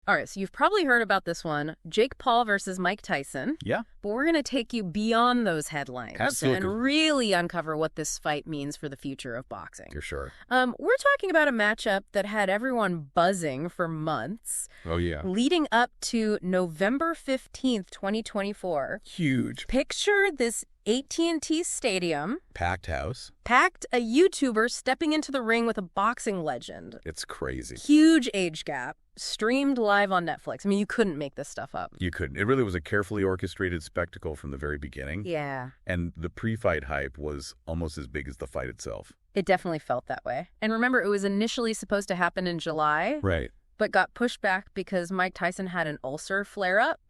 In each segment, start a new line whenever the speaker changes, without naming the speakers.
All right, so you've probably heard about this one, Jake Paul versus Mike Tyson.
Yeah.
But we're going to take you beyond those headlines
Absolutely.
and really uncover what this fight means for the future of boxing.
For sure.
We're talking about a matchup that had everyone buzzing for months.
Oh, yeah.
Leading up to November 15th, 2024.
Huge.
Picture this AT&T Stadium.
Packed house.
Packed, a YouTuber stepping into the ring with a boxing legend.
It's crazy.
Huge age gap. Streamed live on Netflix. I mean, you couldn't make this stuff up.
You couldn't. It really was a carefully orchestrated spectacle from the very beginning.
Yeah.
And the pre-fight hype was almost as big as the fight itself.
It definitely felt that way. And remember, it was initially supposed to happen in July.
Right.
But got pushed back because Mike Tyson had an ulcer flare-up.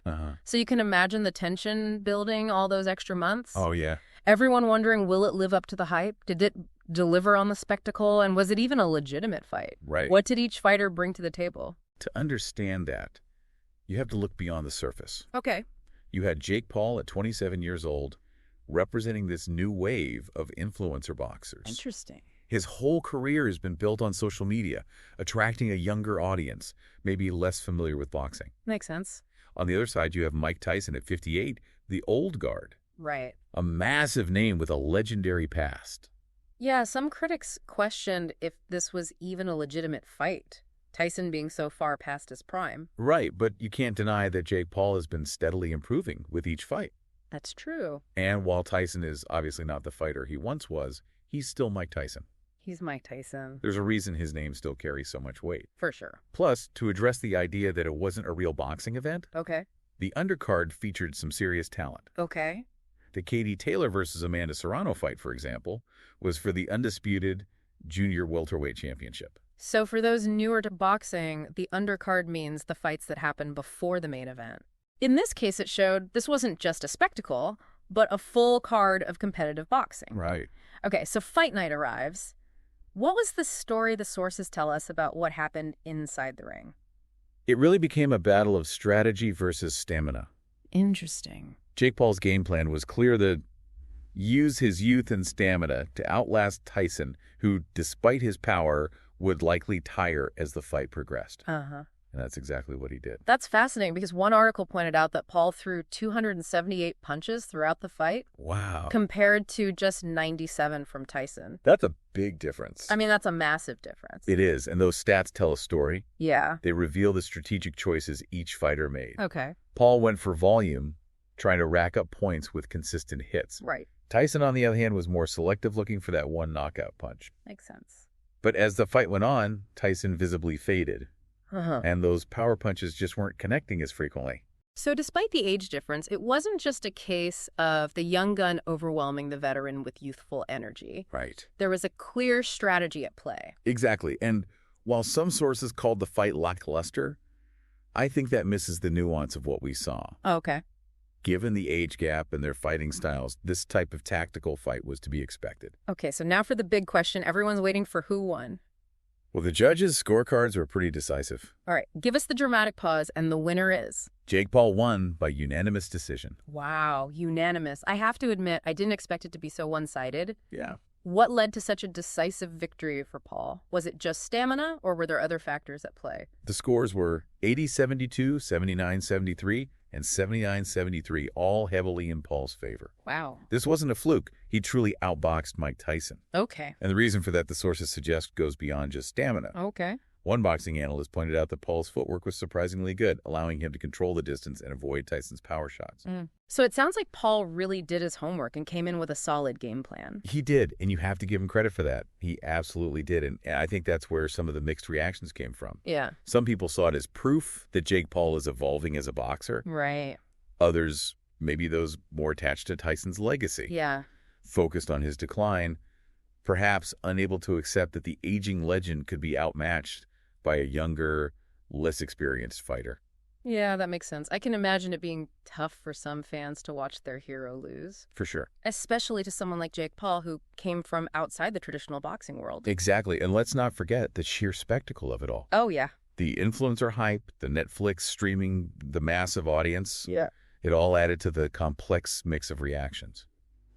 So you can imagine the tension building all those extra months.
Oh, yeah.
Everyone wondering, will it live up to the hype? Did it deliver on the spectacle? And was it even a legitimate fight?
Right.
What did each fighter bring to the table?
To understand that, you have to look beyond the surface.
Okay.
You had Jake Paul at 27 years old, representing this new wave of influencer boxers.
Interesting.
His whole career has been built on social media, attracting a younger audience, maybe less familiar with boxing.
Makes sense.
On the other side, you have Mike Tyson at 58, the old guard.
Right.
A massive name with a legendary past.
Yeah, some critics questioned if this was even a legitimate fight, Tyson being so far past his prime.
Right, but you can't deny that Jake Paul has been steadily improving with each fight.
That's true.
And while Tyson is obviously not the fighter he once was, he's still Mike Tyson.
He's Mike Tyson.
There's a reason his name still carries so much weight.
For sure.
Plus, to address the idea that it wasn't a real boxing event,
Okay.
the undercard featured some serious talent.
Okay.
The Katie Taylor versus Amanda Serrano fight, for example, was for the undisputed junior welterweight championship.
So for those newer to boxing, the undercard means the fights that happen before the main event. In this case, it showed this wasn't just a spectacle, but a full card of competitive boxing.
Right.
Okay, so fight night arrives. What was the story the sources tell us about what happened inside the ring?
It really became a battle of strategy versus stamina.
Interesting.
Jake Paul's game plan was clear to use his youth and stamina to outlast Tyson, who, despite his power, would likely tire as the fight progressed.
Uh-huh.
And that's exactly what he did.
That's fascinating because one article pointed out that Paul threw 278 punches throughout the fight.
Wow.
Compared to just 97 from Tyson.
That's a big difference.
I mean, that's a massive difference.
It is, and those stats tell a story.
Yeah.
They reveal the strategic choices each fighter made.
Okay.
Paul went for volume, trying to rack up points with consistent hits.
Right.
Tyson, on the other hand, was more selective, looking for that one knockout punch.
Makes sense.
But as the fight went on, Tyson visibly faded. And those power punches just weren't connecting as frequently.
So despite the age difference, it wasn't just a case of the young gun overwhelming the veteran with youthful energy.
Right.
There was a clear strategy at play.
Exactly. And while some sources called the fight lackluster, I think that misses the nuance of what we saw.
Okay.
Given the age gap and their fighting styles, this type of tactical fight was to be expected.
Okay, so now for the big question. Everyone's waiting for who won.
Well, the judges' scorecards were pretty decisive.
All right, give us the dramatic pause, and the winner is?
Jake Paul won by unanimous decision.
Wow, unanimous. I have to admit, I didn't expect it to be so one-sided.
Yeah.
What led to such a decisive victory for Paul? Was it just stamina, or were there other factors at play?
The scores were 80-72, 79-73, and 79-73, all heavily in Paul's favor.
Wow.
This wasn't a fluke. He truly outboxed Mike Tyson.
Okay.
And the reason for that, the sources suggest, goes beyond just stamina.
Okay.
One boxing analyst pointed out that Paul's footwork was surprisingly good, allowing him to control the distance and avoid Tyson's power shots.
So it sounds like Paul really did his homework and came in with a solid game plan.
He did, and you have to give him credit for that. He absolutely did, and I think that's where some of the mixed reactions came from.
Yeah.
Some people saw it as proof that Jake Paul is evolving as a boxer.
Right.
Others, maybe those more attached to Tyson's legacy.
Yeah.
Focused on his decline, perhaps unable to accept that the aging legend could be outmatched by a younger, less experienced fighter.
Yeah, that makes sense. I can imagine it being tough for some fans to watch their hero lose.
For sure.
Especially to someone like Jake Paul, who came from outside the traditional boxing world.
Exactly. And let's not forget the sheer spectacle of it all.
Oh, yeah.
The influencer hype, the Netflix streaming, the massive audience.
Yeah.
It all added to the complex mix of reactions.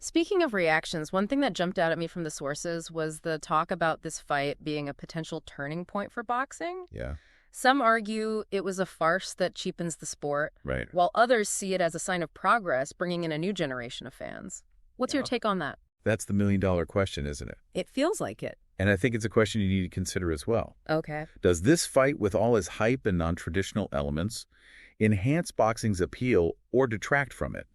Speaking of reactions, one thing that jumped out at me from the sources was the talk about this fight being a potential turning point for boxing.
Yeah.
Some argue it was a farce that cheapens the sport,
Right.
while others see it as a sign of progress, bringing in a new generation of fans. What's your take on that?
That's the million-dollar question, isn't it?
It feels like it.
And I think it's a question you need to consider as well.
Okay.
Does this fight, with all its hype and non-traditional elements, enhance boxing's appeal or detract from it?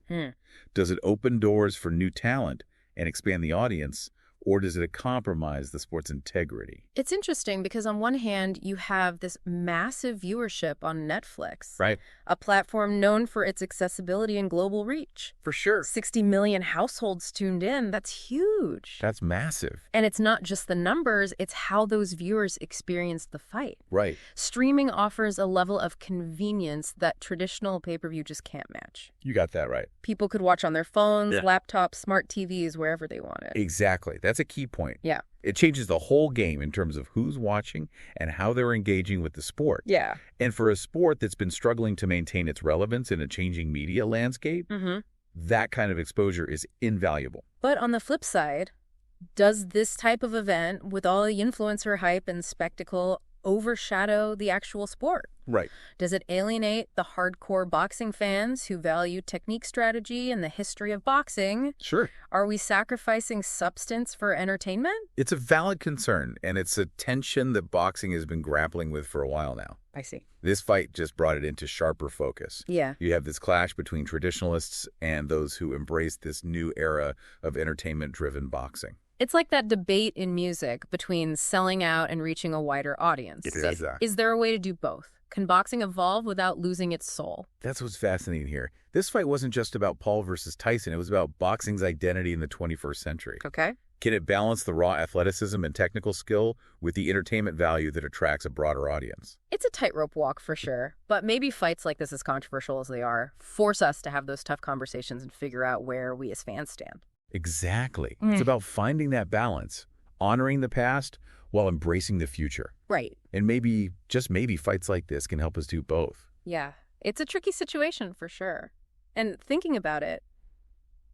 Does it open doors for new talent and expand the audience, or does it compromise the sport's integrity?
It's interesting because on one hand, you have this massive viewership on Netflix,
Right.
a platform known for its accessibility and global reach.
For sure.
60 million households tuned in. That's huge.
That's massive.
And it's not just the numbers, it's how those viewers experience the fight.
Right.
Streaming offers a level of convenience that traditional pay-per-view just can't match.
You got that right.
People could watch on their phones, laptops, smart TVs, wherever they wanted.
Exactly. That's a key point.
Yeah.
It changes the whole game in terms of who's watching and how they're engaging with the sport.
Yeah.
And for a sport that's been struggling to maintain its relevance in a changing media landscape, that kind of exposure is invaluable.
But on the flip side, does this type of event, with all the influencer hype and spectacle, overshadow the actual sport?
Right.
Does it alienate the hardcore boxing fans who value technique, strategy, and the history of boxing?
Sure.
Are we sacrificing substance for entertainment?
It's a valid concern, and it's a tension that boxing has been grappling with for a while now.
I see.
This fight just brought it into sharper focus.
Yeah.
You have this clash between traditionalists and those who embrace this new era of entertainment-driven boxing.
It's like that debate in music between selling out and reaching a wider audience.
It is.
Is there a way to do both? Can boxing evolve without losing its soul?
That's what's fascinating here. This fight wasn't just about Paul versus Tyson. It was about boxing's identity in the 21st century.
Okay.
Can it balance the raw athleticism and technical skill with the entertainment value that attracts a broader audience?
It's a tightrope walk for sure, but maybe fights like this, as controversial as they are, force us to have those tough conversations and figure out where we as fans stand.
Exactly. It's about finding that balance, honoring the past while embracing the future.
Right.
And maybe, just maybe, fights like this can help us do both.
Yeah. It's a tricky situation for sure. And thinking about it,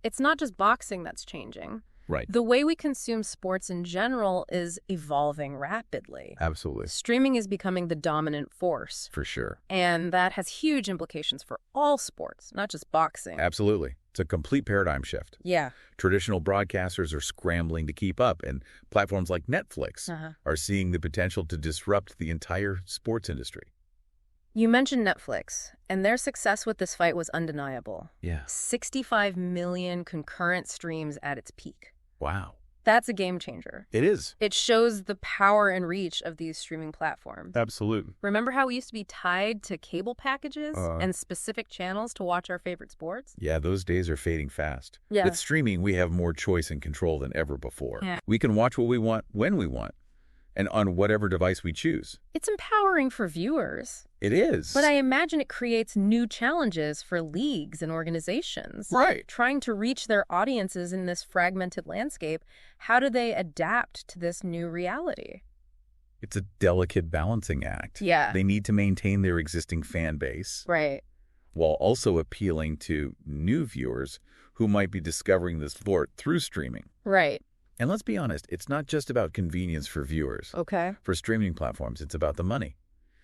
it's not just boxing that's changing.
Right.
The way we consume sports in general is evolving rapidly.
Absolutely.
Streaming is becoming the dominant force.
For sure.
And that has huge implications for all sports, not just boxing.
Absolutely. It's a complete paradigm shift.
Yeah.
Traditional broadcasters are scrambling to keep up, and platforms like Netflix are seeing the potential to disrupt the entire sports industry.
You mentioned Netflix, and their success with this fight was undeniable.
Yeah.
65 million concurrent streams at its peak.
Wow.
That's a game changer.
It is.
It shows the power and reach of these streaming platforms.
Absolutely.
Remember how we used to be tied to cable packages and specific channels to watch our favorite sports?
Yeah, those days are fading fast.
Yeah.
With streaming, we have more choice and control than ever before.
Yeah.
We can watch what we want when we want and on whatever device we choose.
It's empowering for viewers.
It is.
But I imagine it creates new challenges for leagues and organizations.
Right.
Trying to reach their audiences in this fragmented landscape, how do they adapt to this new reality?
It's a delicate balancing act.
Yeah.
They need to maintain their existing fan base
Right.
while also appealing to new viewers who might be discovering the sport through streaming.
Right.
And let's be honest, it's not just about convenience for viewers.
Okay.
For streaming platforms, it's about the money.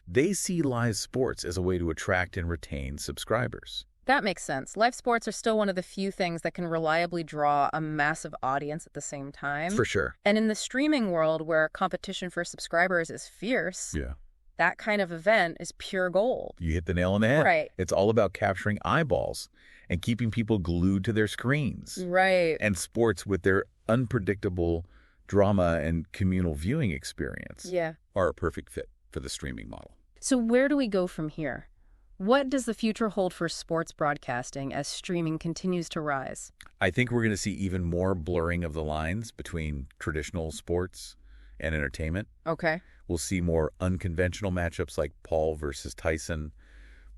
They see live sports as a way to attract and retain subscribers.
That makes sense. Live sports are still one of the few things that can reliably draw a massive audience at the same time.
For sure.
And in the streaming world where competition for subscribers is fierce,
Yeah.
that kind of event is pure gold.
You hit the nail on the head.
Right.
It's all about capturing eyeballs and keeping people glued to their screens.
Right.
And sports, with their unpredictable drama and communal viewing experience,
Yeah.
are a perfect fit for the streaming model.
So where do we go from here? What does the future hold for sports broadcasting as streaming continues to rise?
I think we're going to see even more blurring of the lines between traditional sports and entertainment.
Okay.
We'll see more unconventional matchups like Paul versus Tyson,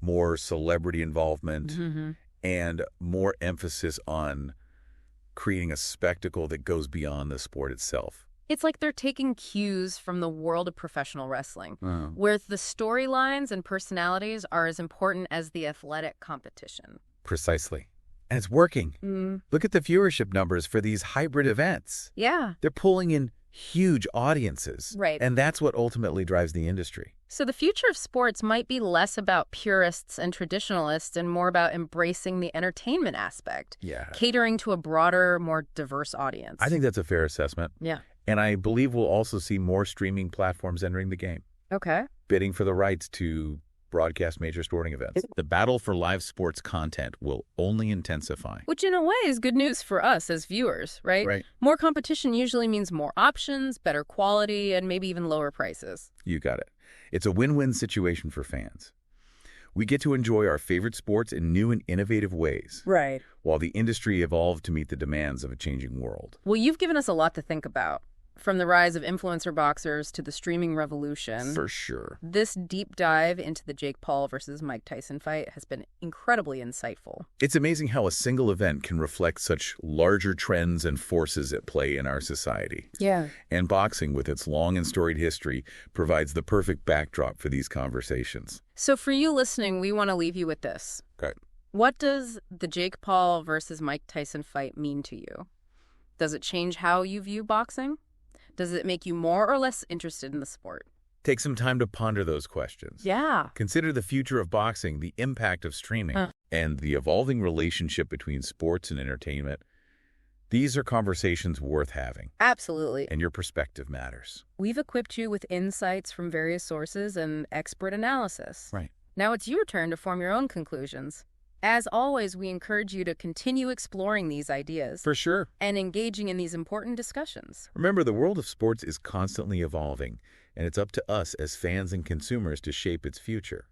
more celebrity involvement, and more emphasis on creating a spectacle that goes beyond the sport itself.
It's like they're taking cues from the world of professional wrestling, where the storylines and personalities are as important as the athletic competition.
Precisely. And it's working. Look at the viewership numbers for these hybrid events.
Yeah.
They're pulling in huge audiences.
Right.
And that's what ultimately drives the industry.
So the future of sports might be less about purists and traditionalists and more about embracing the entertainment aspect.
Yeah.
Catering to a broader, more diverse audience.
I think that's a fair assessment.
Yeah.
And I believe we'll also see more streaming platforms entering the game,
Okay.
bidding for the rights to broadcast major sporting events. The battle for live sports content will only intensify.
Which in a way is good news for us as viewers, right?
Right.
More competition usually means more options, better quality, and maybe even lower prices.
You got it. It's a win-win situation for fans. We get to enjoy our favorite sports in new and innovative ways,
Right.
while the industry evolved to meet the demands of a changing world.
Well, you've given us a lot to think about. From the rise of influencer boxers to the streaming revolution.
For sure.
This deep dive into the Jake Paul versus Mike Tyson fight has been incredibly insightful.
It's amazing how a single event can reflect such larger trends and forces at play in our society.
Yeah.
And boxing, with its long and storied history, provides the perfect backdrop for these conversations.
So for you listening, we want to leave you with this.
Okay.
What does the Jake Paul versus Mike Tyson fight mean to you? Does it change how you view boxing? Does it make you more or less interested in the sport?
Take some time to ponder those questions.
Yeah.
Consider the future of boxing, the impact of streaming, and the evolving relationship between sports and entertainment. These are conversations worth having.
Absolutely.
And your perspective matters.
We've equipped you with insights from various sources and expert analysis.
Right.
Now it's your turn to form your own conclusions. As always, we encourage you to continue exploring these ideas.
For sure.
And engaging in these important discussions.
Remember, the world of sports is constantly evolving, and it's up to us as fans and consumers to shape its future.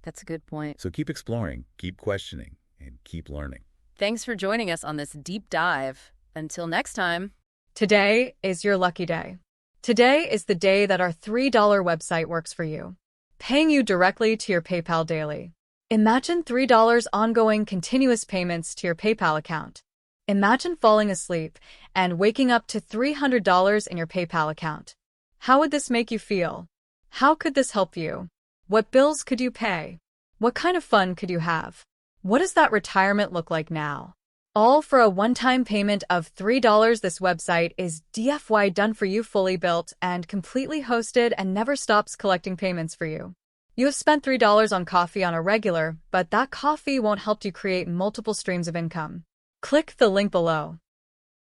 That's a good point.
So keep exploring, keep questioning, and keep learning.
Thanks for joining us on this deep dive. Until next time.
Today is your lucky day. Today is the day that our $3 website works for you, paying you directly to your PayPal daily. Imagine $3 ongoing continuous payments to your PayPal account. Imagine falling asleep and waking up to $300 in your PayPal account. How would this make you feel? How could this help you? What bills could you pay? What kind of fun could you have? What does that retirement look like now? All for a one-time payment of $3. This website is DFY done for you, fully built and completely hosted, and never stops collecting payments for you. You have spent $3 on coffee on a regular, but that coffee won't help you create multiple streams of income. Click the link below.